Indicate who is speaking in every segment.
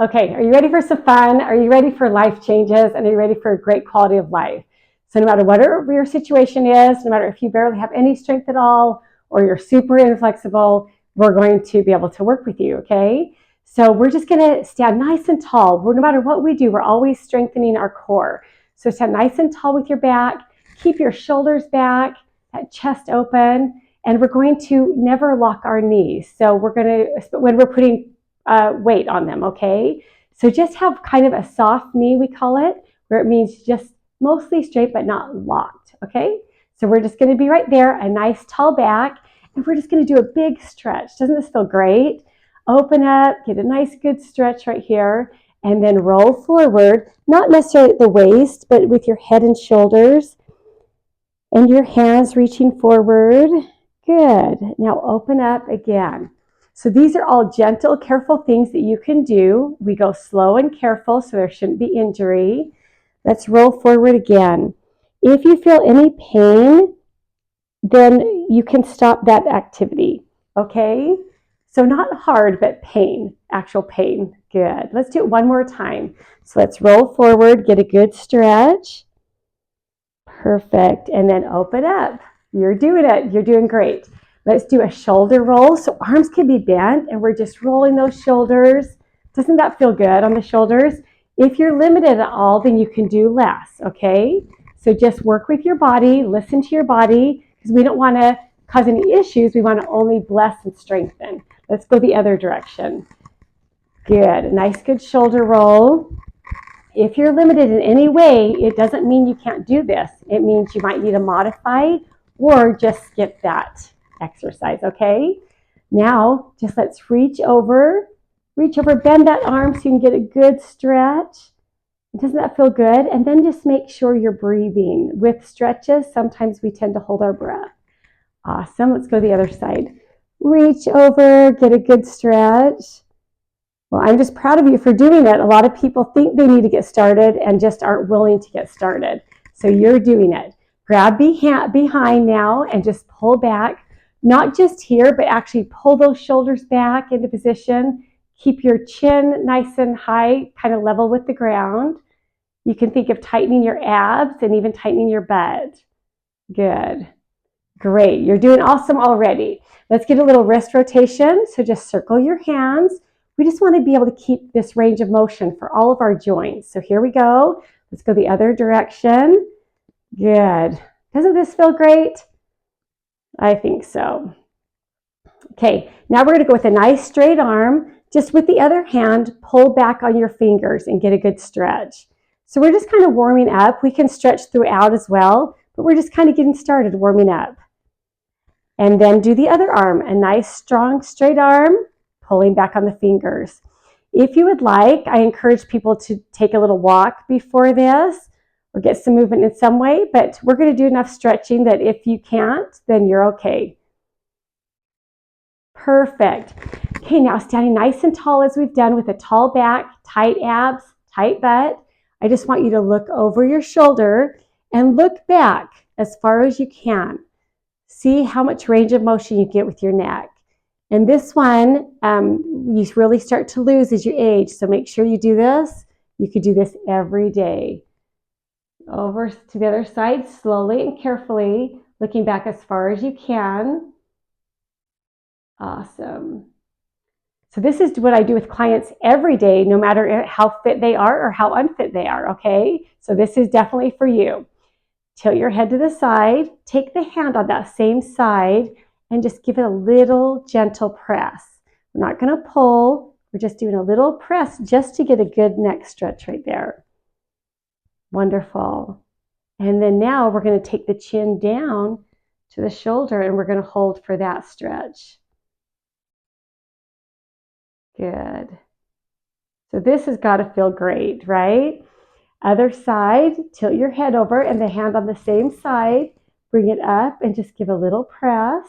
Speaker 1: Okay, are you ready for some fun? Are you ready for life changes? And are you ready for a great quality of life? So no matter whatever your situation is, no matter if you barely have any strength at all, or you're super inflexible, we're going to be able to work with you, okay? So we're just gonna stand nice and tall. No matter what we do, we're always strengthening our core. So stand nice and tall with your back, keep your shoulders back, that chest open, and we're going to never lock our knees. So we're gonna, when we're putting weight on them, okay? So just have kind of a soft knee, we call it, where it means just mostly straight but not locked, okay? So we're just gonna be right there, a nice tall back, and we're just gonna do a big stretch. Doesn't this feel great? Open up, get a nice good stretch right here, and then roll forward, not necessarily at the waist, but with your head and shoulders, and your hands reaching forward. Good. Now open up again. So these are all gentle, careful things that you can do. We go slow and careful, so there shouldn't be injury. Let's roll forward again. If you feel any pain, then you can stop that activity, okay? So not hard, but pain, actual pain. Good. Let's do it one more time. So let's roll forward, get a good stretch. Perfect. And then open up. You're doing it. You're doing great. Let's do a shoulder roll. So arms can be bent and we're just rolling those shoulders. Doesn't that feel good on the shoulders? If you're limited at all, then you can do less, okay? So just work with your body, listen to your body, because we don't want to cause any issues. We want to only bless and strengthen. Let's go the other direction. Good. A nice good shoulder roll. If you're limited in any way, it doesn't mean you can't do this. It means you might need to modify or just skip that exercise, okay? Now, just let's reach over, bend that arm so you can get a good stretch. Doesn't that feel good? And then just make sure you're breathing. With stretches, sometimes we tend to hold our breath. Awesome. Let's go the other side. Reach over, get a good stretch. Well, I'm just proud of you for doing it. A lot of people think they need to get started and just aren't willing to get started. So you're doing it. Grab behind now and just pull back. Not just here, but actually pull those shoulders back into position. Keep your chin nice and high, kind of level with the ground. You can think of tightening your abs and even tightening your butt. Good. Great. You're doing awesome already. Let's get a little wrist rotation. So just circle your hands. We just want to be able to keep this range of motion for all of our joints. So here we go. Let's go the other direction. Good. Doesn't this feel great? I think so. Okay, now we're going to go with a nice straight arm. Just with the other hand, pull back on your fingers and get a good stretch. So we're just kind of warming up. We can stretch throughout as well, but we're just kind of getting started warming up. And then do the other arm, a nice strong straight arm, pulling back on the fingers. If you would like, I encourage people to take a little walk before this or get some movement in some way, but we're going to do enough stretching that if you can't, then you're okay. Perfect. Okay, now standing nice and tall as we've done with a tall back, tight abs, tight butt. I just want you to look over your shoulder and look back as far as you can. See how much range of motion you get with your neck. And this one, you really start to lose as you age. So make sure you do this. You could do this every day. Over to the other side, slowly and carefully, looking back as far as you can. Awesome. So this is what I do with clients every day, no matter how fit they are or how unfit they are, okay? So this is definitely for you. Tilt your head to the side, take the hand on that same side, and just give it a little gentle press. We're not going to pull, we're just doing a little press just to get a good neck stretch right there. Wonderful. And then now we're going to take the chin down to the shoulder and we're going to hold for that stretch. Good. So this has got to feel great, right? Other side, tilt your head over and the hand on the same side, bring it up and just give a little press.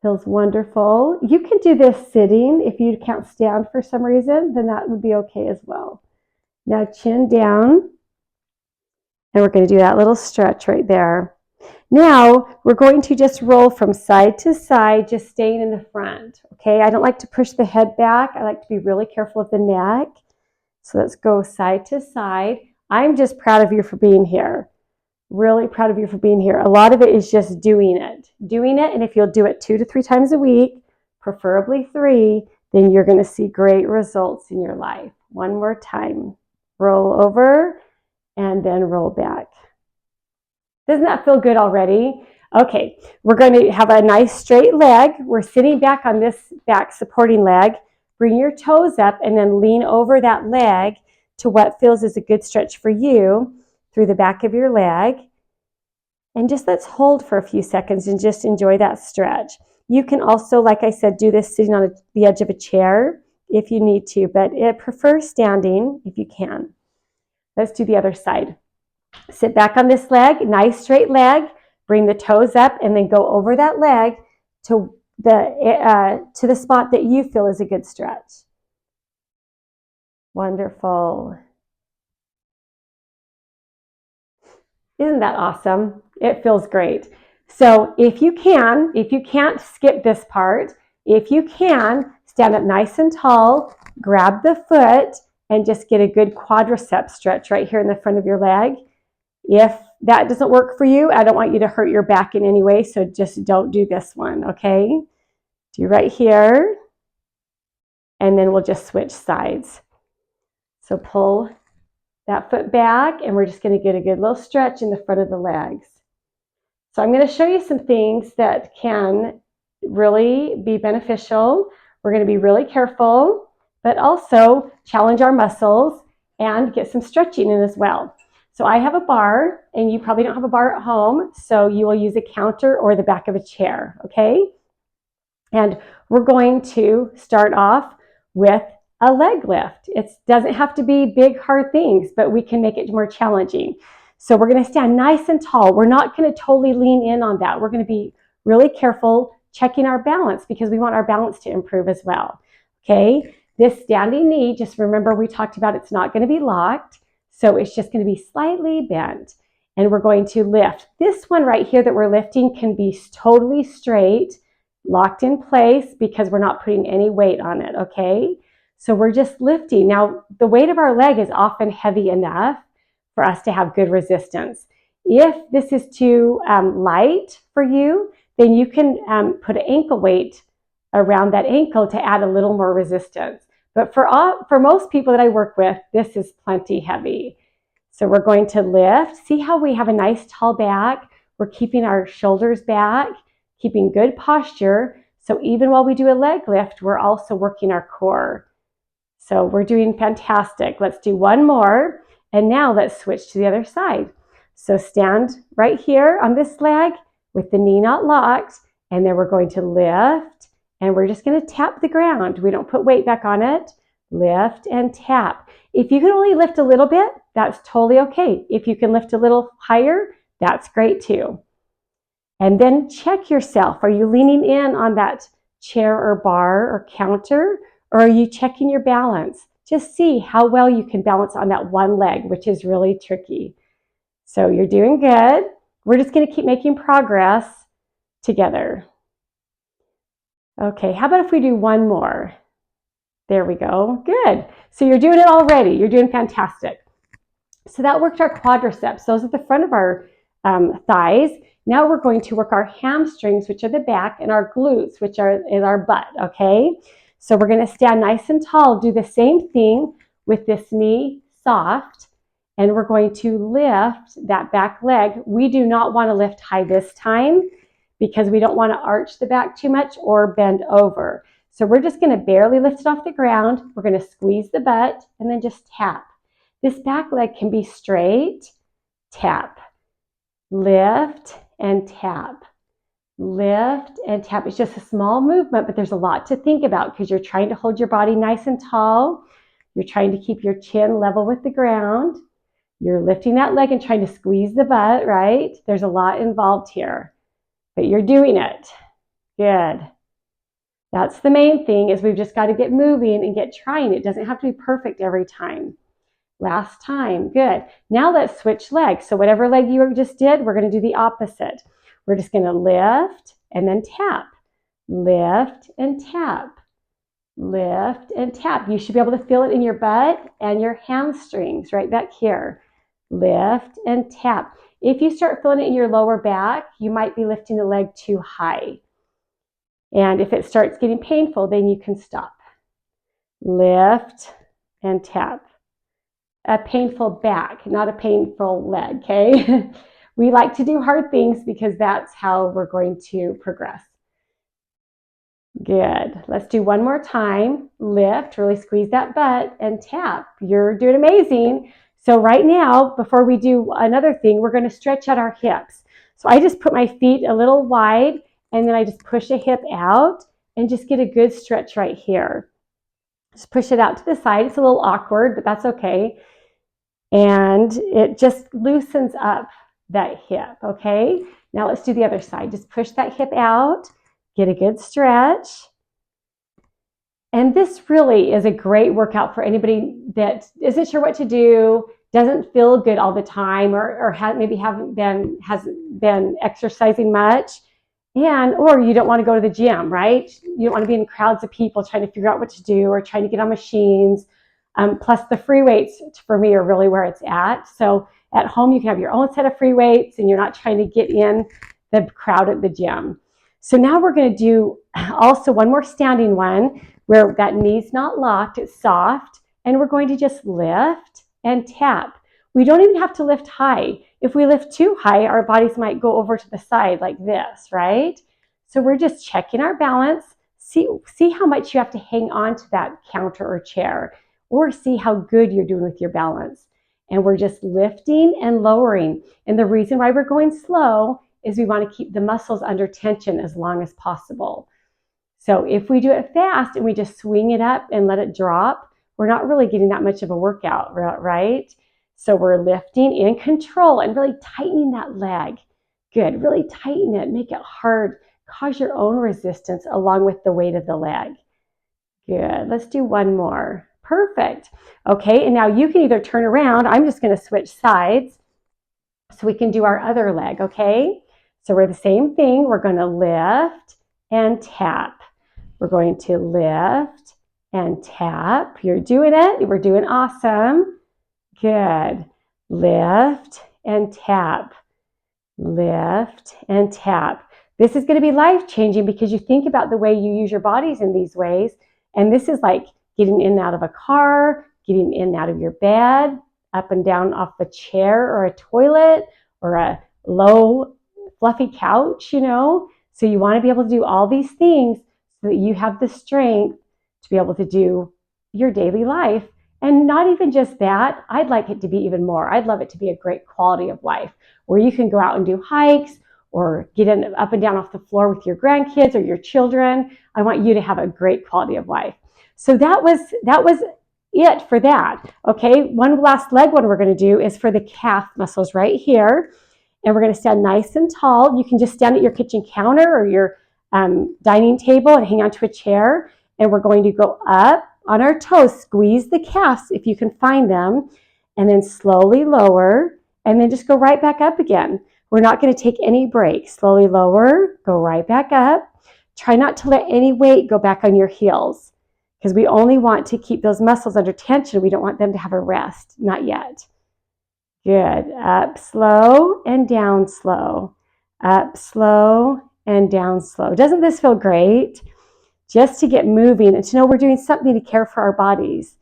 Speaker 1: Feels wonderful. You can do this sitting. If you can't stand for some reason, then that would be okay as well. Now chin down, and we're going to do that little stretch right there. Now, we're going to just roll from side to side, just staying in the front, okay? I don't like to push the head back. I like to be really careful of the neck. So let's go side to side. I'm just proud of you for being here. Really proud of you for being here. A lot of it is just doing it. And if you'll do it 2 to 3 times a week, preferably 3, then you're going to see great results in your life. One more time. Roll over and then roll back. Doesn't that feel good already? Okay, we're going to have a nice straight leg. We're sitting back on this back supporting leg. Bring your toes up and then lean over that leg to what feels is a good stretch for you through the back of your leg. And just let's hold for a few seconds and just enjoy that stretch. You can also, like I said, do this sitting on the edge of a chair if you need to, but I prefer standing if you can. Let's do the other side. Sit back on this leg, nice straight leg, bring the toes up and then go over that leg to the spot that you feel is a good stretch. Wonderful. Isn't that awesome? It feels great. So if you can't skip this part, if you can, stand up nice and tall, grab the foot and just get a good quadricep stretch right here in the front of your leg. If that doesn't work for you, I don't want you to hurt your back in any way, so just don't do this one, okay? Do right here, and then we'll just switch sides. So pull that foot back, and we're just going to get a good little stretch in the front of the legs. So I'm going to show you some things that can really be beneficial. We're going to be really careful, but also challenge our muscles and get some stretching in as well. So I have a bar, and you probably don't have a bar at home, so you will use a counter or the back of a chair, okay? And we're going to start off with a leg lift. It doesn't have to be big, hard things, but we can make it more challenging. So we're going to stand nice and tall. We're not going to totally lean in on that. We're going to be really careful checking our balance because we want our balance to improve as well, okay? This standing knee, just remember we talked about it's not going to be locked. So it's just going to be slightly bent, and we're going to lift. This one right here that we're lifting can be totally straight, locked in place because we're not putting any weight on it, okay? So we're just lifting. Now, the weight of our leg is often heavy enough for us to have good resistance. If this is too light for you, then you can put an ankle weight around that ankle to add a little more resistance. But for most people that I work with, this is plenty heavy. So we're going to lift. See how we have a nice tall back? We're keeping our shoulders back, keeping good posture. So even while we do a leg lift, we're also working our core. So we're doing fantastic. Let's do one more. And now let's switch to the other side. So stand right here on this leg with the knee not locked. And then we're going to lift. And we're just going to tap the ground. We don't put weight back on it. Lift and tap. If you can only lift a little bit, that's totally okay. If you can lift a little higher, that's great too. And then check yourself. Are you leaning in on that chair or bar or counter, or are you checking your balance? Just see how well you can balance on that one leg, which is really tricky. So you're doing good. We're just going to keep making progress together. Okay, how about if we do one more? There we go. Good. So you're doing it already. You're doing fantastic. So that worked our quadriceps. Those are the front of our thighs. Now we're going to work our hamstrings, which are the back, and our glutes, which are in our butt, okay? So we're going to stand nice and tall. Do the same thing with this knee soft, and we're going to lift that back leg. We do not want to lift high this time because we don't want to arch the back too much or bend over. So we're just going to barely lift it off the ground. We're going to squeeze the butt and then just tap. This back leg can be straight, tap, lift and tap, lift and tap. It's just a small movement, but there's a lot to think about because you're trying to hold your body nice and tall. You're trying to keep your chin level with the ground. You're lifting that leg and trying to squeeze the butt, right? There's a lot involved here. But you're doing it. Good. That's the main thing is we've just got to get moving and get trying. It doesn't have to be perfect every time. Last time. Good. Now let's switch legs. So whatever leg you just did, we're going to do the opposite. We're just going to lift and then tap. Lift and tap. Lift and tap. You should be able to feel it in your butt and your hamstrings right back here. Lift and tap. If you start feeling it in your lower back, you might be lifting the leg too high. And if it starts getting painful, then you can stop. Lift and tap. A painful back, not a painful leg, okay? We like to do hard things because that's how we're going to progress. Good. Let's do one more time. Lift, really squeeze that butt, and tap. You're doing amazing. So right now, before we do another thing, we're going to stretch out our hips. So I just put my feet a little wide, and then I just push a hip out and just get a good stretch right here. Just push it out to the side. It's a little awkward, but that's okay. And it just loosens up that hip, okay? Now let's do the other side. Just push that hip out. Get a good stretch. And this really is a great workout for anybody that isn't sure what to do, doesn't feel good all the time, or maybe hasn't been exercising much, or you don't want to go to the gym, right? You don't want to be in crowds of people trying to figure out what to do or trying to get on machines. Plus the free weights for me are really where it's at. So at home you can have your own set of free weights and you're not trying to get in the crowd at the gym. So now we're going to do also one more standing one where that knee's not locked, it's soft, and we're going to just lift and tap. We don't even have to lift high. If we lift too high, our bodies might go over to the side like this, right? So we're just checking our balance. See how much you have to hang on to that counter or chair, or see how good you're doing with your balance. And we're just lifting and lowering. And the reason why we're going slow is we want to keep the muscles under tension as long as possible. So if we do it fast and we just swing it up and let it drop, we're not really getting that much of a workout, right? So we're lifting in control and really tightening that leg. Good, really tighten it, make it hard, cause your own resistance along with the weight of the leg. Good, let's do one more. Perfect. Okay, and now you can either turn around. I'm just going to switch sides so we can do our other leg, okay? So we're the same thing. We're going to lift and tap. We're going to lift and tap. You're doing it. We're doing awesome. Good. Lift and tap. Lift and tap. This is going to be life-changing because you think about the way you use your bodies in these ways. And this is like getting in and out of a car, getting in and out of your bed, up and down off a chair or a toilet or a low, fluffy couch, So you want to be able to do all these things so that you have the strength to be able to do your daily life. And not even just that, I'd like it to be even more. I'd love it to be a great quality of life where you can go out and do hikes or get up and down off the floor with your grandkids or your children. I want you to have a great quality of life. So that was it for that. Okay, one last leg one we're going to do is for the calf muscles right here. And we're going to stand nice and tall. You can just stand at your kitchen counter or your dining table and hang onto a chair. And we're going to go up on our toes, squeeze the calves if you can find them, and then slowly lower, and then just go right back up again. We're not going to take any breaks. Slowly lower, go right back up. Try not to let any weight go back on your heels because we only want to keep those muscles under tension. We don't want them to have a rest. Not yet. Good. Up slow and down slow. Up slow and down slow. Doesn't this feel great? Just to get moving and to know we're doing something to care for our bodies.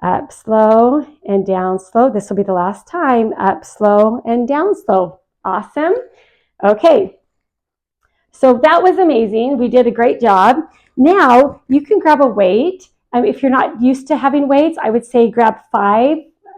Speaker 1: Up slow and down slow. This will be the last time. Up slow and down slow. Awesome. Okay. So that was amazing. We did a great job. Now you can grab a weight. If you're not used to having weights, I would say grab 5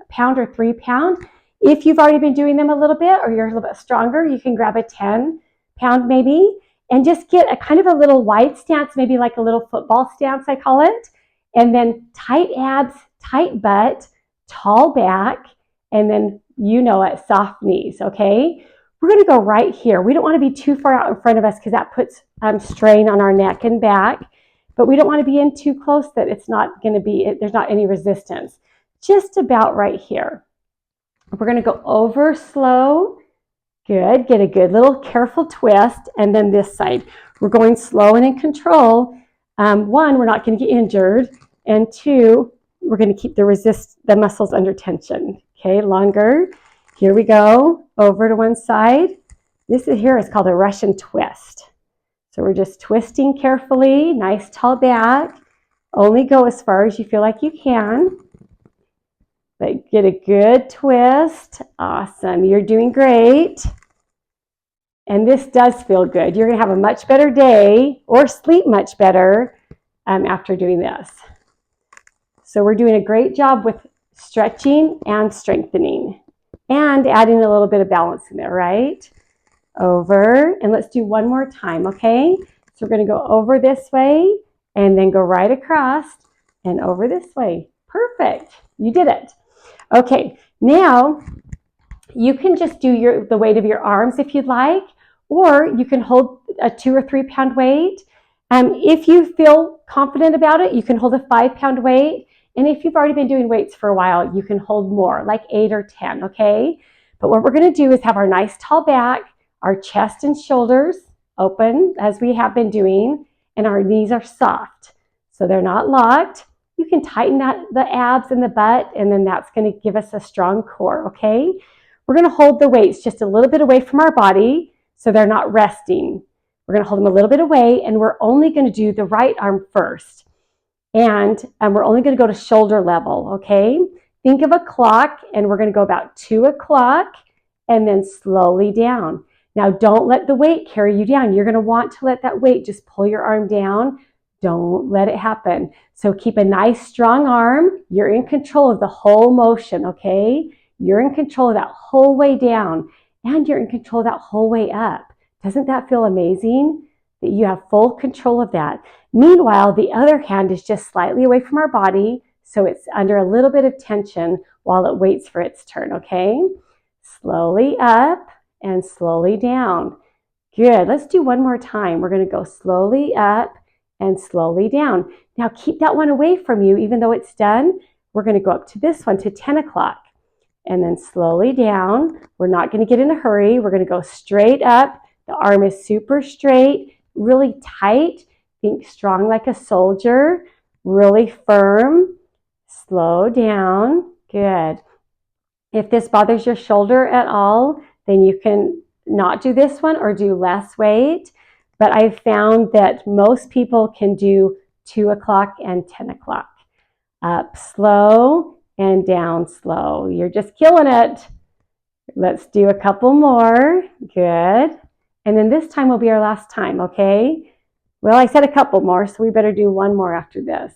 Speaker 1: pound or 3 pound. If you've already been doing them a little bit or you're a little bit stronger, you can grab a 10 pound maybe and just get a kind of a little wide stance, maybe like a little football stance, I call it. And then tight abs, tight butt, tall back, and then soft knees, okay? We're going to go right here. We don't want to be too far out in front of us because that puts strain on our neck and back, but we don't want to be in too close that it's not going to be, there's not any resistance. just about right here. We're going to go over slow. Good. Get a good little careful twist. And then this side. We're going slow and in control. One, we're not going to get injured. And two, we're going to keep the muscles under tension. Okay, longer. Here we go. Over to one side. This here is called a Russian twist. So we're just twisting carefully. Nice tall back. Only go as far as you feel like you can. But get a good twist. Awesome. You're doing great. And this does feel good. You're going to have a much better day or sleep much better after doing this. So we're doing a great job with stretching and strengthening and adding a little bit of balance in there, right? Over. And let's do one more time, okay? So we're going to go over this way and then go right across and over this way. Perfect. You did it. Okay, now you can just do the weight of your arms if you'd like, or you can hold a 2 or 3 pound weight. If you feel confident about it, you can hold a 5 pound weight. And if you've already been doing weights for a while, you can hold more, like 8 or 10, okay? But what we're going to do is have our nice tall back, our chest and shoulders open as we have been doing, and our knees are soft. So they're not locked. You can tighten the abs and the butt, and then that's going to give us a strong core, okay? We're going to hold the weights just a little bit away from our body so they're not resting. We're going to hold them a little bit away, and we're only going to do the right arm first. And we're only going to go to shoulder level, okay? Think of a clock, and we're going to go about 2 o'clock and then slowly down. Now, don't let the weight carry you down. You're going to want to let that weight just pull your arm down. Don't let it happen. So keep a nice, strong arm. You're in control of the whole motion, okay? You're in control of that whole way down, and you're in control of that whole way up. Doesn't that feel amazing that you have full control of that? Meanwhile, the other hand is just slightly away from our body, so it's under a little bit of tension while it waits for its turn, okay? Slowly up and slowly down. Good. Let's do one more time. We're going to go slowly up and slowly down. Now keep that one away from you, even though it's done. We're going to go up to this one to 10 o'clock and then slowly down. We're not going to get in a hurry. We're going to go straight up. The arm is super straight, really tight. Think strong like a soldier, really firm. Slow down. Good. If this bothers your shoulder at all, then you can not do this one or do less weight. But I've found that most people can do 2 o'clock and 10 o'clock. Up slow and down slow. You're just killing it. Let's do a couple more. Good. And then this time will be our last time, okay? Well, I said a couple more, so we better do one more after this.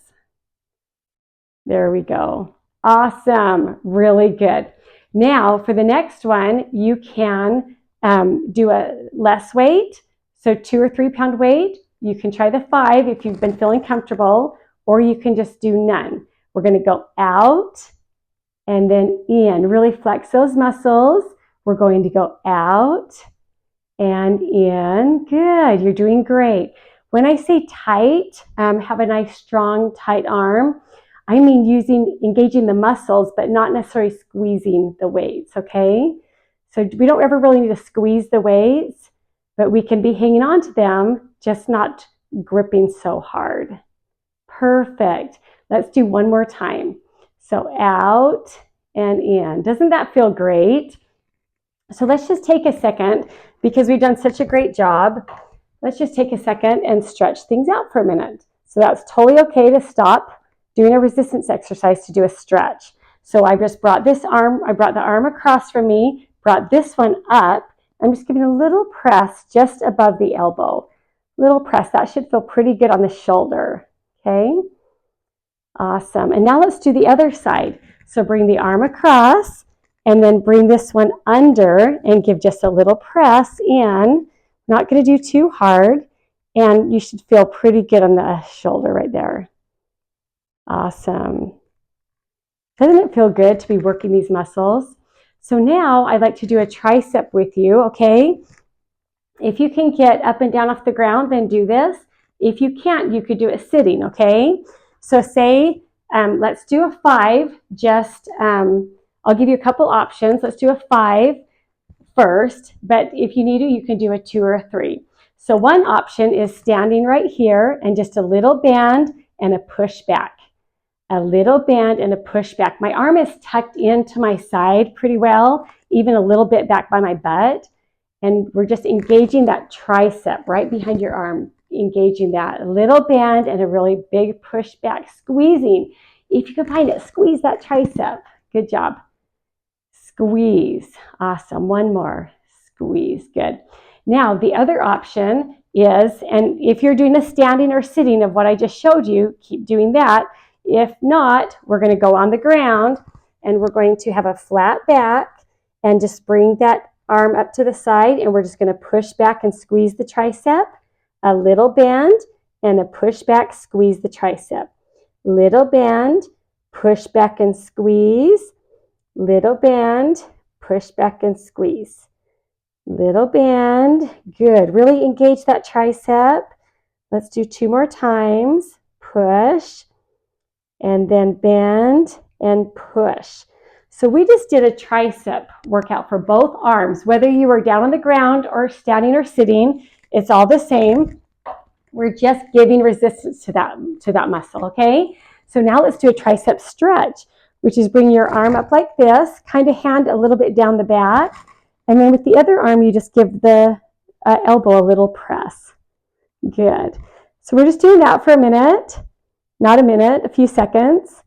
Speaker 1: There we go. Awesome. Really good. Now, for the next one, you can do a less weight. So 2 or 3 pound weight. You can try the 5 if you've been feeling comfortable, or you can just do none. We're going to go out and then in. Really flex those muscles. We're going to go out and in. Good. You're doing great. When I say tight, have a nice, strong, tight arm, I mean engaging the muscles, but not necessarily squeezing the weights, okay? So we don't ever really need to squeeze the weights, but we can be hanging on to them, just not gripping so hard. Perfect. Let's do one more time. So out and in. Doesn't that feel great? So let's just take a second, because we've done such a great job. Let's just take a second and stretch things out for a minute. So that's totally okay to stop doing a resistance exercise to do a stretch. So I just brought this arm, I brought the arm across from me, brought this one up. I'm just giving a little press just above the elbow. Little press. That should feel pretty good on the shoulder. Okay? Awesome. And now let's do the other side. So bring the arm across and then bring this one under and give just a little press in. Not going to do too hard. And you should feel pretty good on the shoulder right there. Awesome. Doesn't it feel good to be working these muscles? So now I'd like to do a tricep with you, okay? If you can get up and down off the ground, then do this. If you can't, you could do it sitting, okay? So say let's do a 5. I'll give you a couple options. Let's do a 5 first, but if you need to, you can do a 2 or a 3. So one option is standing right here and just a little bend and a push back. A little bend and a push back. My arm is tucked into my side pretty well, even a little bit back by my butt. And we're just engaging that tricep right behind your arm, engaging that. A little bend and a really big push back, squeezing. If you can find it, squeeze that tricep. Good job. Squeeze. Awesome. One more. Squeeze. Good. Now, the other option is, and if you're doing a standing or sitting of what I just showed you, keep doing that. If not, we're going to go on the ground and we're going to have a flat back and just bring that arm up to the side, and we're just going to push back and squeeze the tricep. A little bend and a push back, squeeze the tricep. Little bend, push back and squeeze. Little bend, push back and squeeze. Little bend. Good. Really engage that tricep. Let's do 2 more times. Push and then bend and push. So we just did a tricep workout for both arms. Whether you were down on the ground or standing or sitting, it's all the same. We're just giving resistance to that muscle, okay? So now let's do a tricep stretch, which is bring your arm up like this, kind of hand a little bit down the back, and then with the other arm, you just give the elbow a little press. Good. So we're just doing that for a minute, not a minute, a few seconds.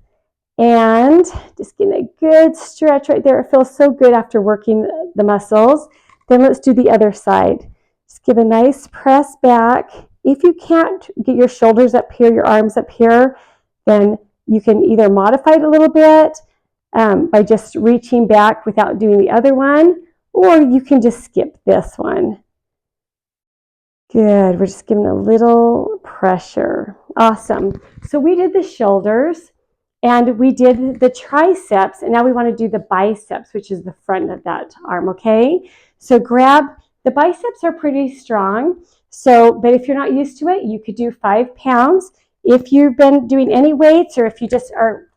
Speaker 1: And just getting a good stretch right there. It feels so good after working the muscles. Then let's do the other side. Just give a nice press back. If you can't get your shoulders up here, your arms up here, then you can either modify it a little bit by just reaching back without doing the other one, or you can just skip this one. Good. We're just giving a little pressure. Awesome. So we did the shoulders. And we did the triceps, and now we want to do the biceps, which is the front of that arm, okay? So the biceps are pretty strong, but if you're not used to it, you could do 5 pounds. If you've been doing any weights, or if you just are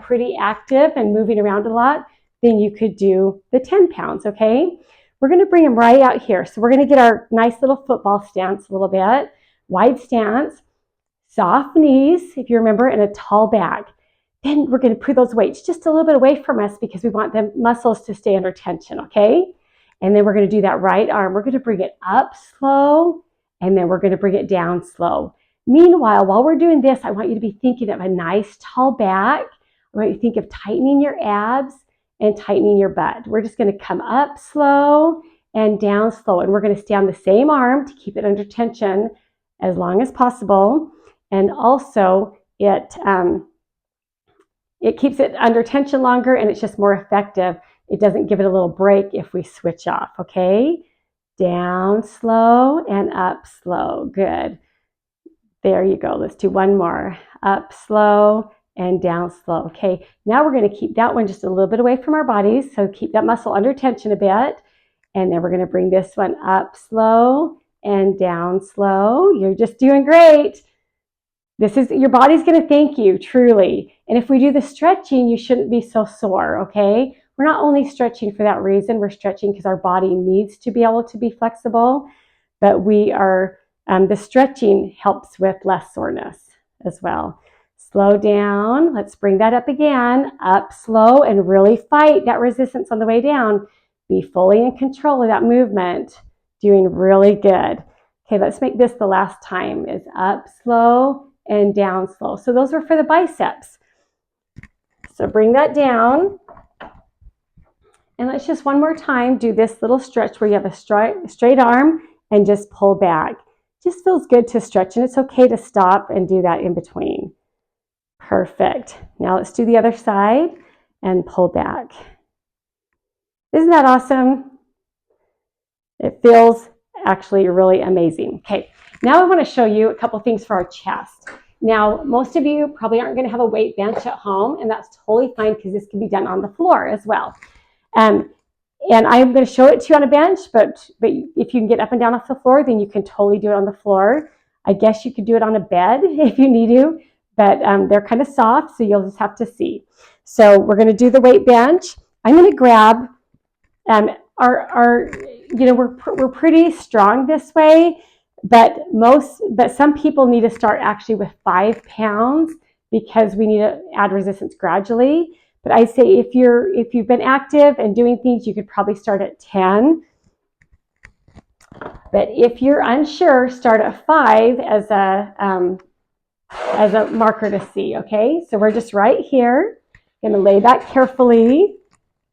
Speaker 1: pretty active and moving around a lot, then you could do the 10 pounds, okay? We're going to bring them right out here. So we're going to get our nice little football stance a little bit, wide stance, soft knees, if you remember, and a tall back. Then we're going to put those weights just a little bit away from us because we want the muscles to stay under tension, okay? And then we're going to do that right arm. We're going to bring it up slow, and then we're going to bring it down slow. Meanwhile, while we're doing this, I want you to be thinking of a nice tall back. I want you to think of tightening your abs and tightening your butt. We're just going to come up slow and down slow, and we're going to stay on the same arm to keep it under tension as long as possible. And also, it keeps it under tension longer, and it's just more effective. It doesn't give it a little break if we switch off, okay? Down slow and up slow. Good. There you go. Let's do one more. Up slow and down slow. Okay, now we're going to keep that one just a little bit away from our bodies, so keep that muscle under tension a bit. And then we're going to bring this one up slow and down slow. You're just doing great. Your body's going to thank you, truly. And if we do the stretching, you shouldn't be so sore, okay? We're not only stretching for that reason, we're stretching because our body needs to be able to be flexible, but the stretching helps with less soreness as well. Slow down. Let's bring that up again. Up slow and really fight that resistance on the way down. Be fully in control of that movement. Doing really good. Okay, let's make this the last time. Is up slow and down slow. So those were for the biceps. So bring that down. And let's just one more time do this little stretch where you have a straight arm and just pull back. Just feels good to stretch, and it's okay to stop and do that in between. Perfect. Now let's do the other side and pull back. Isn't that awesome? It feels actually really amazing. Okay, now I want to show you a couple things for our chest. Now, most of you probably aren't going to have a weight bench at home, and that's totally fine because this can be done on the floor as well. And I'm going to show it to you on a bench, but if you can get up and down off the floor, then you can totally do it on the floor. I guess you could do it on a bed if you need to, but they're kind of soft, so you'll just have to see. So we're going to do the weight bench. I'm going to grab we're pretty strong this way, but some people need to start actually with 5 pounds because we need to add resistance gradually. But I say if you've been active and doing things, you could probably start at 10. But if you're unsure, start at 5 as a marker to see. Okay, so we're just right here. Going to lay that carefully.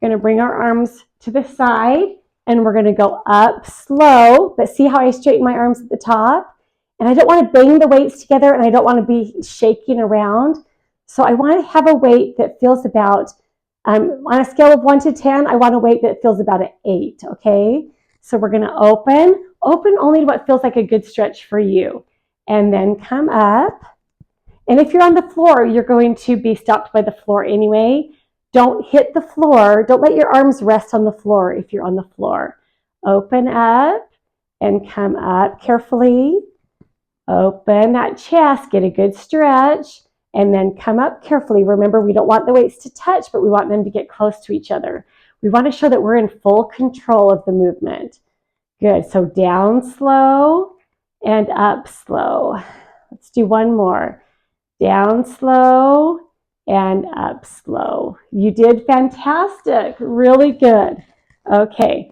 Speaker 1: Going to bring our arms to the side, and we're going to go up slow, but see how I straighten my arms at the top? And I don't want to bang the weights together, and I don't want to be shaking around. So I want to have a weight that feels about, on a scale of 1 to 10, I want a weight that feels about an 8, okay? So we're going to open only to what feels like a good stretch for you, and then come up. And if you're on the floor, you're going to be stopped by the floor anyway. Don't hit the floor. Don't let your arms rest on the floor if you're on the floor. Open up and come up carefully. Open that chest, get a good stretch, and then come up carefully. Remember, we don't want the weights to touch, but we want them to get close to each other. We want to show that we're in full control of the movement. Good. So down slow and up slow. Let's do one more. Down slow and up slow. You did fantastic. Really good. Okay.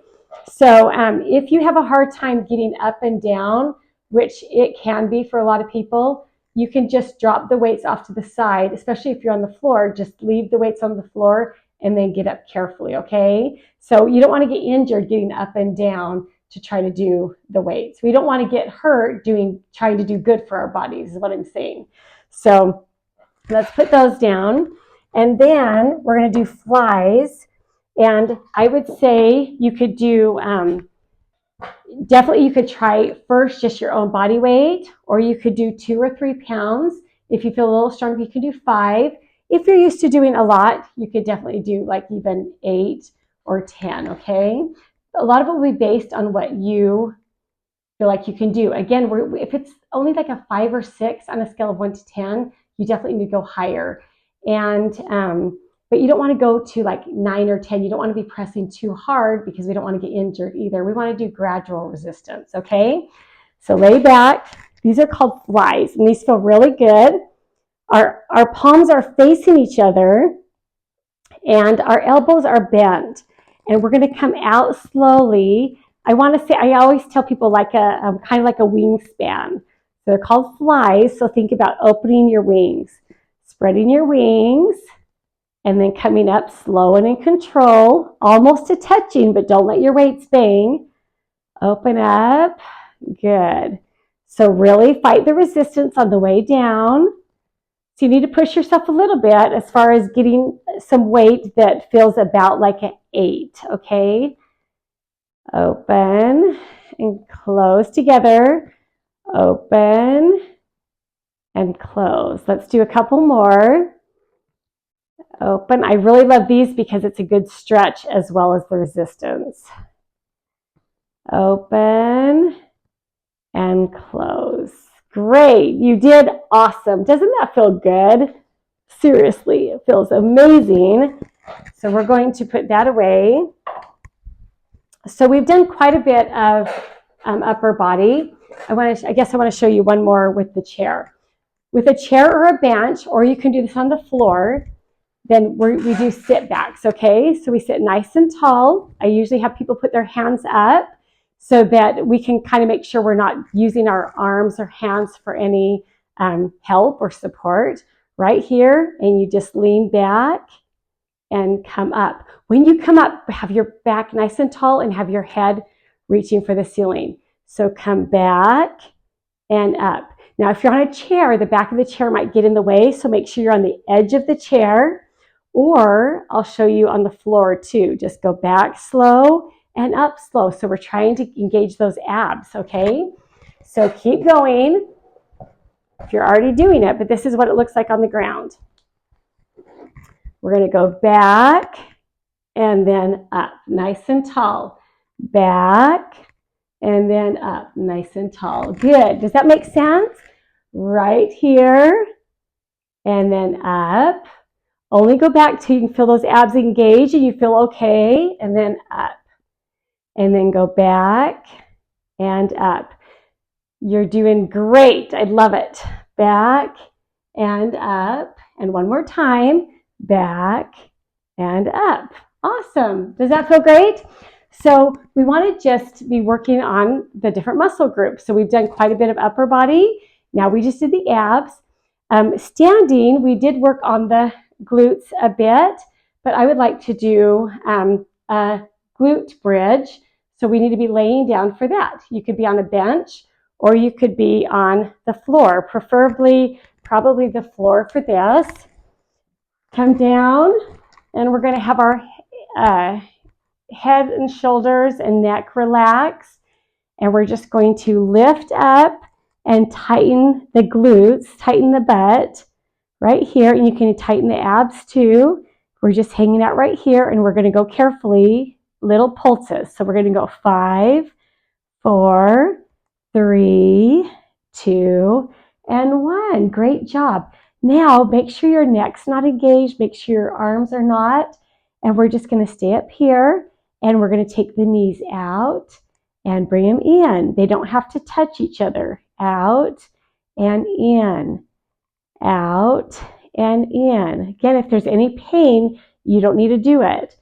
Speaker 1: So if you have a hard time getting up and down, which it can be for a lot of people, you can just drop the weights off to the side, especially if you're on the floor. Just leave the weights on the floor and then get up carefully, okay? So you don't want to get injured getting up and down to try to do the weights. We don't want to get hurt trying to do good for our bodies, is what I'm saying. So let's put those down. And then we're going to do flies. And I would say you could do, definitely you could try first just your own body weight, or you could do 2 or 3 pounds. If you feel a little stronger, you can do 5. If you're used to doing a lot, you could definitely do like even 8 or 10, okay? A lot of it will be based on what you feel like you can do. Again, if it's only like a 5 or 6 on a scale of 1 to 10, you definitely need to go higher. And but you don't want to go to like 9 or 10. You don't want to be pressing too hard because we don't want to get injured either. We want to do gradual resistance, okay? So lay back. These are called flies, and these feel really good. Our palms are facing each other, and our elbows are bent. And we're going to come out slowly. I always tell people like kind of like a wingspan. So they're called flies. So think about opening your wings, spreading your wings, and then coming up slow and in control, almost to touching, but don't let your weights bang. Open up. Good. So really fight the resistance on the way down. So you need to push yourself a little bit as far as getting some weight that feels about like an 8, okay? Open and close together. Open and close. Let's do a couple more. Open. I really love these because it's a good stretch as well as the resistance. Open and close. Great. You did awesome. Doesn't that feel good? Seriously, it feels amazing. So we're going to put that away. So we've done quite a bit of upper body. I guess I want to show you one more with the chair. With a chair or a bench, or you can do this on the floor, then we do sit backs, okay? So we sit nice and tall. I usually have people put their hands up so that we can kind of make sure we're not using our arms or hands for any help or support. Right here, and you just lean back and come up. When you come up, have your back nice and tall and have your head reaching for the ceiling. So come back and up. Now, if you're on a chair, the back of the chair might get in the way, so make sure you're on the edge of the chair, or I'll show you on the floor too. Just go back slow and up slow. So we're trying to engage those abs, okay? So keep going if you're already doing it, but this is what it looks like on the ground. We're going to go back and then up, nice and tall. Back and then up, nice and tall. Good. Does that make sense? Right here and then up. Only go back till you can feel those abs engage and you feel okay, and then up. And then go back and up. You're doing great. I love it. Back and up. And one more time. Back and up. Awesome. Does that feel great? So we want to just be working on the different muscle groups. So we've done quite a bit of upper body. Now we just did the abs. Standing, we did work on the glutes a bit, but I would like to do a glute bridge. So we need to be laying down for that. You could be on a bench or you could be on the floor, preferably probably the floor for this. Come down, and we're going to have our head and shoulders and neck relax, and we're just going to lift up and tighten the glutes, tighten the butt right here, and you can tighten the abs too. We're just hanging out right here, and we're going to go carefully, little pulses. So we're going to go 5, 4, 3, 2, and 1. Great job. Now make sure your neck's not engaged, make sure your arms are not, and we're just going to stay up here, and we're going to take the knees out and bring them in. They don't have to touch each other. Out and in, out and in. Again, if there's any pain, you don't need to do it.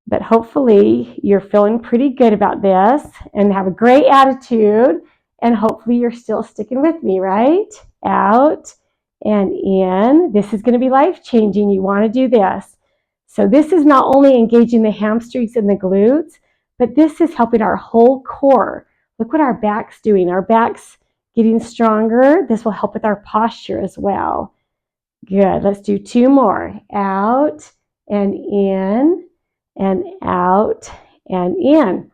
Speaker 1: But hopefully you're feeling pretty good about this and have a great attitude, and hopefully you're still sticking with me, right? Out and in. This is going to be life-changing. You want to do this. So this is not only engaging the hamstrings and the glutes, but this is helping our whole core. Look what our back's doing. Our back's getting stronger. This will help with our posture as well. Good. Let's do 2 more. Out and in. And out and in.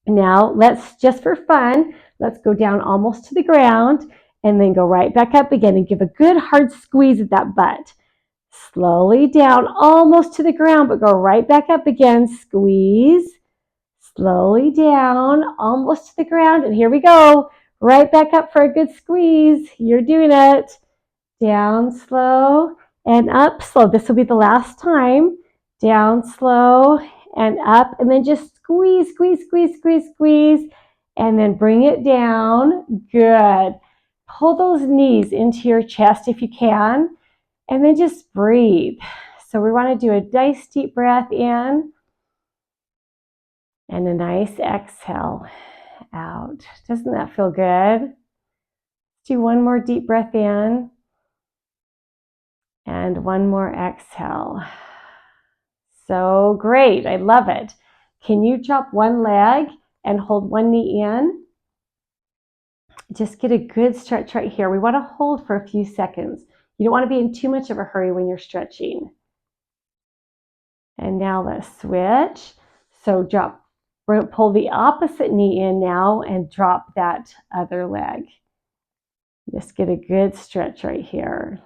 Speaker 1: Now let's, just for fun, let's go down almost to the ground and then go right back up again and give a good hard squeeze at that butt. Slowly down almost to the ground, but go right back up again. Squeeze. Slowly down almost to the ground, and here we go. Right back up for a good squeeze. You're doing it. Down slow and up slow. This will be the last time. Down slow and up, and then just squeeze, squeeze, squeeze, squeeze, squeeze, and then bring it down. Good. Pull those knees into your chest if you can, and then just breathe. So we want to do a nice deep breath in and a nice exhale out. Doesn't that feel good? Do one more deep breath in and one more exhale. So great. I love it. Can you drop one leg and hold one knee in? Just get a good stretch right here. We want to hold for a few seconds. You don't want to be in too much of a hurry when you're stretching. And now let's switch. So pull the opposite knee in now and drop that other leg. Just get a good stretch right here.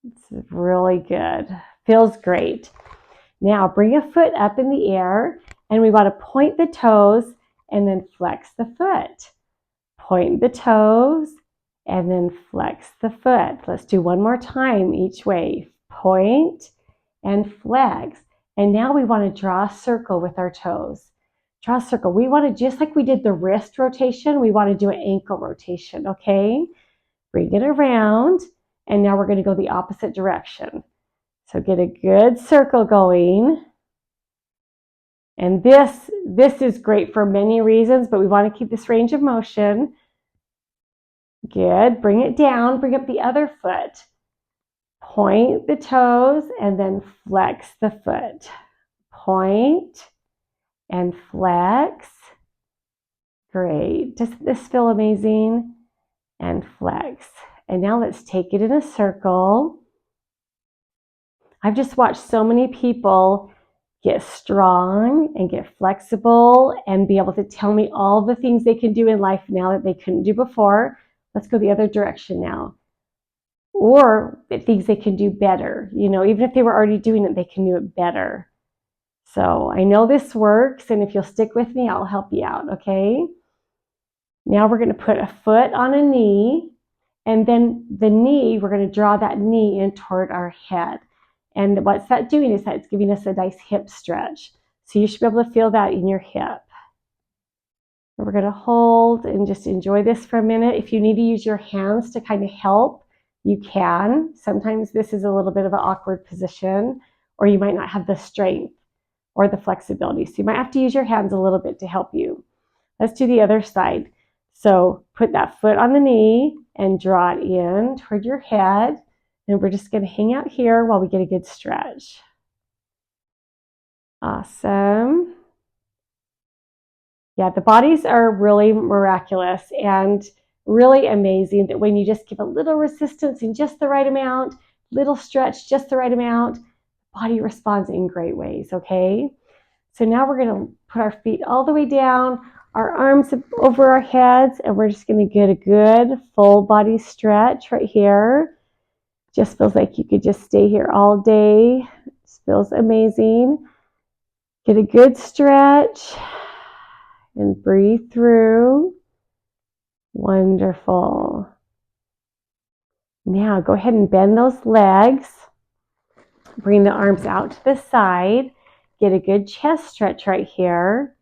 Speaker 1: It's really good. Feels great. Now bring a foot up in the air, and we want to point the toes and then flex the foot. Point the toes and then flex the foot. Let's do one more time each way. Point and flex. And now we want to draw a circle with our toes. Draw a circle. We want to, just like we did the wrist rotation, we want to do an ankle rotation, okay? Bring it around, and now we're going to go the opposite direction. So get a good circle going. And this is great for many reasons, but we want to keep this range of motion. Good. Bring it down. Bring up the other foot. Point the toes and then flex the foot. Point and flex. Great. Doesn't this feel amazing? And flex. And now let's take it in a circle. I've just watched so many people get strong and get flexible and be able to tell me all the things they can do in life now that they couldn't do before. Let's go the other direction now. Or things they can do better. You know, even if they were already doing it, they can do it better. So I know this works, and if you'll stick with me, I'll help you out, okay? Now we're going to put a foot on a knee, And then the knee, we're going to draw that knee in toward our head. And what's that doing is that it's giving us a nice hip stretch. So you should be able to feel that in your hip. We're going to hold and just enjoy this for a minute. If you need to use your hands to kind of help, you can. Sometimes this is a little bit of an awkward position, or you might not have the strength or the flexibility. So you might have to use your hands a little bit to help you. Let's do the other side. So put that foot on the knee and draw it in toward your head. And we're just going to hang out here while we get a good stretch. Awesome. Yeah, the bodies are really miraculous and really amazing that when you just give a little resistance in just the right amount, little stretch, just the right amount, the body responds in great ways, okay? So now we're going to put our feet all the way down, our arms over our heads, and we're just going to get a good full body stretch right here. Just feels like you could just stay here all day. This feels amazing. Get a good stretch and breathe through. Wonderful. Now go ahead and bend those legs. Bring the arms out to the side. Get a good chest stretch right here.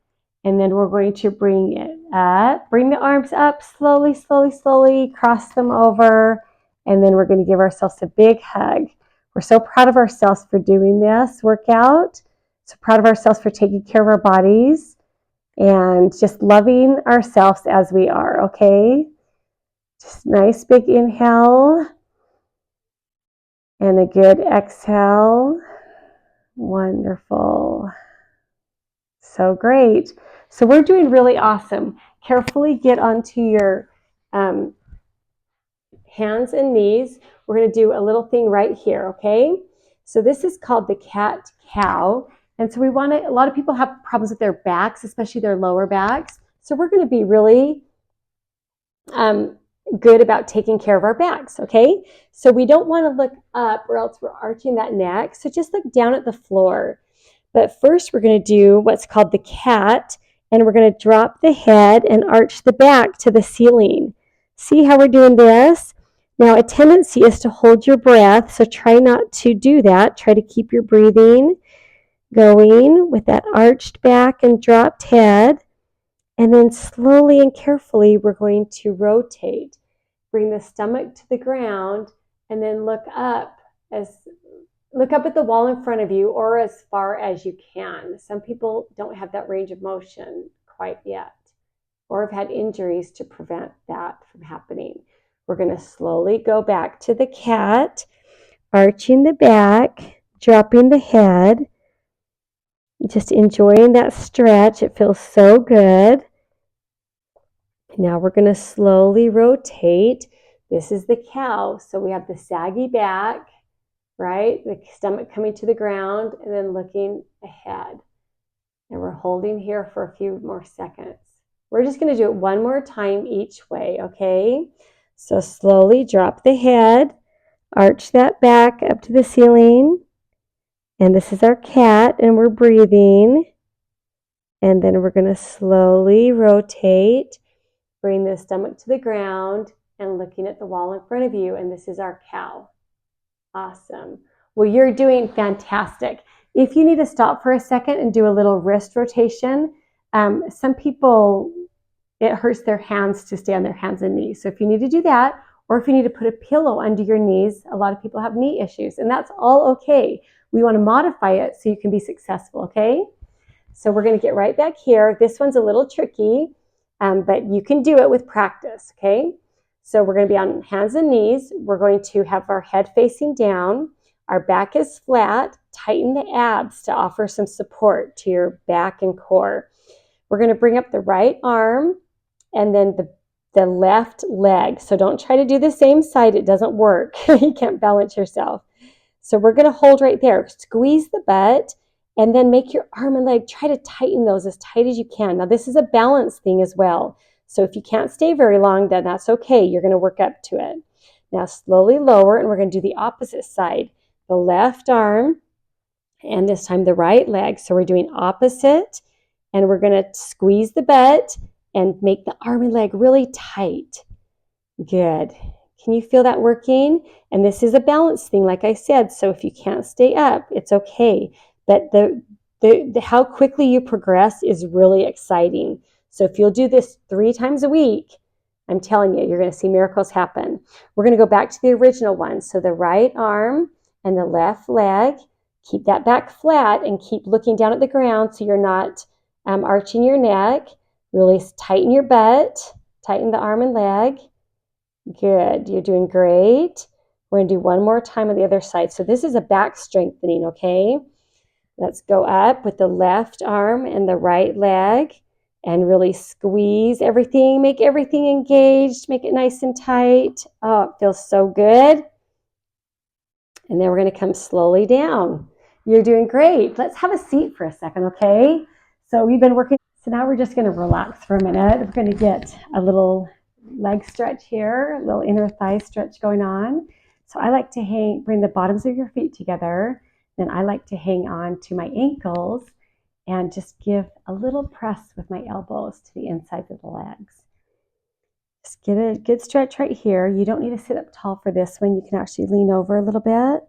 Speaker 1: And then we're going to bring it up. Bring the arms up slowly, slowly, slowly. Cross them over. And then we're going to give ourselves a big hug. We're so proud of ourselves for doing this workout. So proud of ourselves for taking care of our bodies. And just loving ourselves as we are, okay? Just nice big inhale. And a good exhale. Wonderful. So great. So we're doing really awesome. Carefully get onto your hands and knees. We're going to do a little thing right here, okay? So this is called the cat-cow. And so we want to, a lot of people have problems with their backs, especially their lower backs. So we're going to be really good about taking care of our backs, okay? So we don't want to look up or else we're arching that neck. So just look down at the floor. But first we're going to do what's called the cat, and we're going to drop the head and arch the back to the ceiling. See how we're doing this? Now a tendency is to hold your breath, so try not to do that. Try to keep your breathing going with that arched back and dropped head. And then slowly and carefully, we're going to rotate. Bring the stomach to the ground and then look up at the wall in front of you or as far as you can. Some people don't have that range of motion quite yet or have had injuries to prevent that from happening. We're going to slowly go back to the cat, arching the back, dropping the head, just enjoying that stretch. It feels so good. Now we're going to slowly rotate. This is the cow. So we have the saggy back, right? The stomach coming to the ground and then looking ahead. And we're holding here for a few more seconds. We're just going to do it one more time each way, okay? So slowly drop the head, arch that back up to the ceiling. And this is our cat, and we're breathing. And then we're going to slowly rotate. Bring the stomach to the ground and looking at the wall in front of you. And this is our cow. Awesome. Well, you're doing fantastic. If you need to stop for a second and do a little wrist rotation, some people, it hurts their hands to stay on their hands and knees. So if you need to do that, or if you need to put a pillow under your knees, a lot of people have knee issues, and that's all okay. We want to modify it so you can be successful, okay? So we're going to get right back here. This one's a little tricky. But you can do it with practice, okay? So we're going to be on hands and knees. We're going to have our head facing down. Our back is flat. Tighten the abs to offer some support to your back and core. We're going to bring up the right arm and then the left leg. So don't try to do the same side. It doesn't work. You can't balance yourself. So we're going to hold right there. Squeeze the butt. And then make your arm and leg, try to tighten those as tight as you can. Now, this is a balance thing as well. So if you can't stay very long, then that's okay. You're going to work up to it. Now, slowly lower, and we're going to do the opposite side. The left arm, and this time the right leg. So we're doing opposite, and we're going to squeeze the butt and make the arm and leg really tight. Good.
Speaker 2: Can you feel that working? And this is a balance thing, like I said. So if you can't stay up, it's okay. But the how quickly you progress is really exciting. So if you'll do this 3 times a week, I'm telling you, you're going to see miracles happen. We're going to go back to the original one. So the right arm and the left leg, keep that back flat and keep looking down at the ground so you're not arching your neck. Really tighten your butt, tighten the arm and leg. Good, you're doing great. We're going to do one more time on the other side. So this is a back strengthening, okay? Let's go up with the left arm and the right leg and really squeeze everything. Make everything engaged. Make it nice and tight. Oh, it feels so good. And then we're going to come slowly down. You're doing great. Let's have a seat for a second, okay? So we've been working. So now we're just going to relax for a minute. We're going to get a little leg stretch here, a little inner thigh stretch going on. So I like to bring the bottoms of your feet together. Then I like to hang on to my ankles and just give a little press with my elbows to the insides of the legs. Just get a good stretch right here. You don't need to sit up tall for this one. You can actually lean over a little bit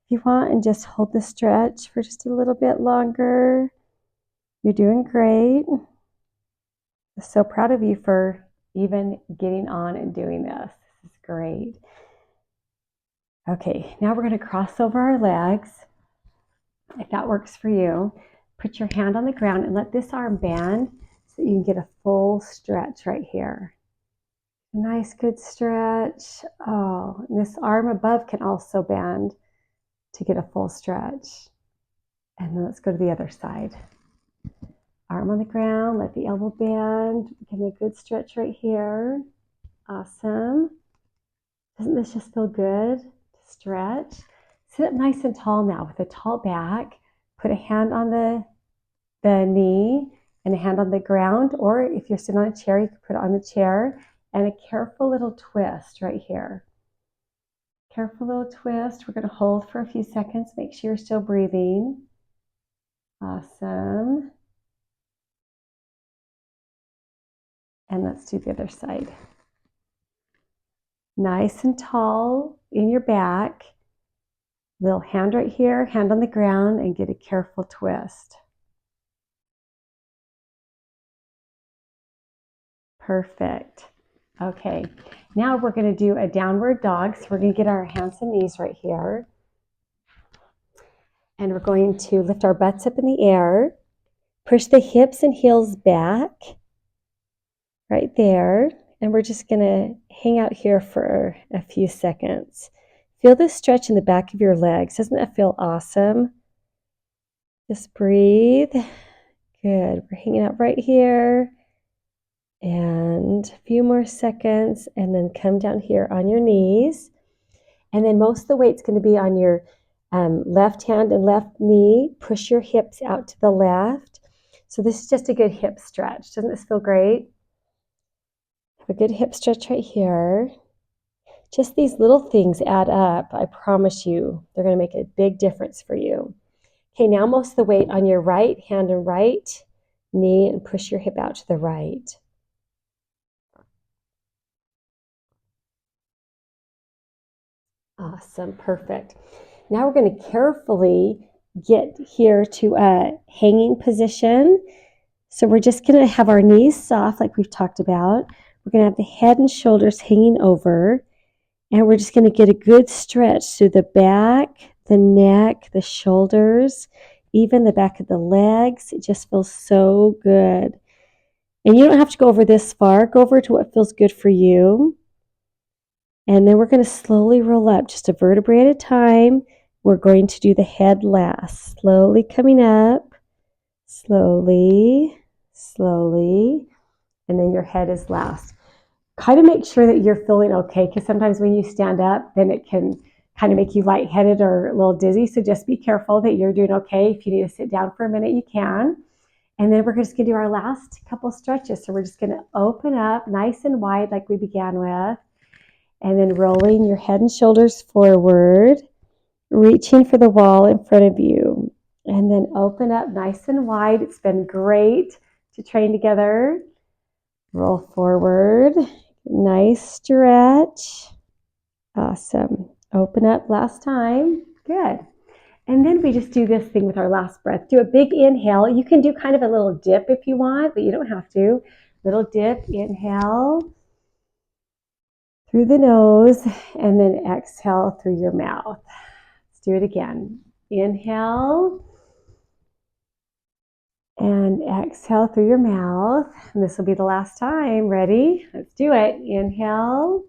Speaker 2: if you want and just hold the stretch for just a little bit longer. You're doing great. I'm so proud of you for even getting on and doing this. This is great. Okay, now we're going to cross over our legs. If that works for you, put your hand on the ground and let this arm bend so that you can get a full stretch right here. Nice, good stretch. Oh, and this arm above can also bend to get a full stretch. And then let's go to the other side. Arm on the ground, let the elbow bend. Give me a good stretch right here. Awesome. Doesn't this just feel good to stretch? Sit up nice and tall now with a tall back. Put a hand on the knee and a hand on the ground, or if you're sitting on a chair, you can put it on the chair, and a careful little twist right here. Careful little twist. We're going to hold for a few seconds. Make sure you're still breathing. Awesome. And let's do the other side. Nice and tall in your back. Little hand right here, hand on the ground, and get a careful twist. Perfect. Okay, now we're going to do a downward dog. So we're going to get our hands and knees right here. And we're going to lift our butts up in the air. Push the hips and heels back. Right there. And we're just going to hang out here for a few seconds. Feel this stretch in the back of your legs. Doesn't that feel awesome? Just breathe. Good. We're hanging out right here. And a few more seconds. And then come down here on your knees. And then most of the weight's going to be on your left hand and left knee. Push your hips out to the left. So this is just a good hip stretch. Doesn't this feel great? Have a good hip stretch right here. Just these little things add up. I promise you, they're going to make a big difference for you. Okay, now most of the weight on your right hand and right knee, and push your hip out to the right. Awesome, perfect. Now we're going to carefully get here to a hanging position. So we're just going to have our knees soft like we've talked about. We're going to have the head and shoulders hanging over. And we're just going to get a good stretch through the back, the neck, the shoulders, even the back of the legs. It just feels so good. And you don't have to go over this far. Go over to what feels good for you. And then we're going to slowly roll up just a vertebrae at a time. We're going to do the head last. Slowly coming up. Slowly, slowly. And then your head is last. Kind of make sure that you're feeling okay, because sometimes when you stand up, then it can kind of make you lightheaded or a little dizzy. So just be careful that you're doing okay. If you need to sit down for a minute, you can. And then we're just going to do our last couple stretches. So we're just going to open up nice and wide like we began with. And then rolling your head and shoulders forward, reaching for the wall in front of you. And then open up nice and wide. It's been great to train together. Roll forward. Nice stretch. Awesome. Open up last time.
Speaker 1: Good. And then we just do this thing with our last breath. Do a big inhale. You can do kind of a little dip if you want, but you don't have to. Little dip, inhale through the nose, and then exhale through your mouth. Let's do it again. Inhale and exhale through your mouth. And this will be the last time. Ready? Let's do it. Inhale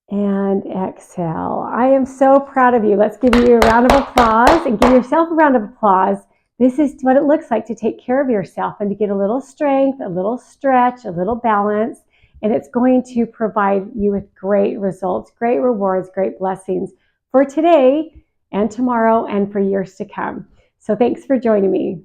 Speaker 1: and exhale. I am so proud of you. Let's give you a round of applause and give yourself a round of applause. This is what it looks like to take care of yourself and to get a little strength, a little stretch, a little balance, and it's going to provide you with great results, great rewards, great blessings for today and tomorrow and for years to come. So thanks for joining me.